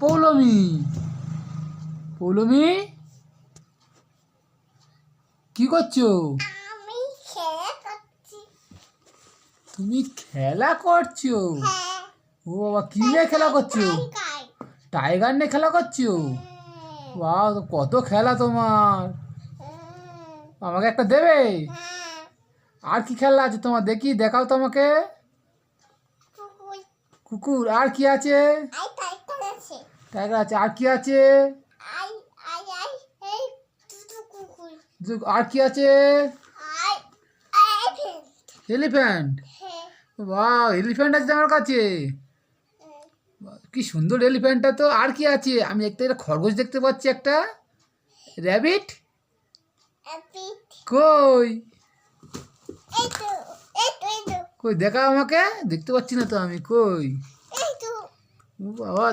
পৌলমী। পৌলমী কি করছো? আমি খেলা করছি। তুমি খেলা করছো? হ্যাঁ। ও বাবা, কি নিয়ে খেলা করছো? টাইগার। টাইগার নিয়ে খেলা করছো? হুম। বাহ, কত খেলা তোমার! হুম। আমাকে একটা দেবে? হ্যাঁ। আর কি খেলা আছে তোমার, দেখি, দেখাও তো আমাকে। কুকুর। কুকুর, আর কি আছে? আই টাইগার আছে। টাইগার আছে, আর কি আছে? আই আই আই এই দুটো কুকুর। আর কি আছে? I elephant. এলিফ্যান্ট? হ্যাঁ। বাহ, এলিফ্যান্ট আছে আমার কাছে। হুম। বাহ, কি সুন্দর এলিফ্যান্টটা তো! আর কি আছে? আমি একটা খরগোশ দেখতে পাচ্ছি, একটা র্যাবিট। এপিট। কই? এই তো এই তো কই দেখাও আমাকে, দেখতে পাচ্ছি না তো আমি, কই? এই তো ও বাবা!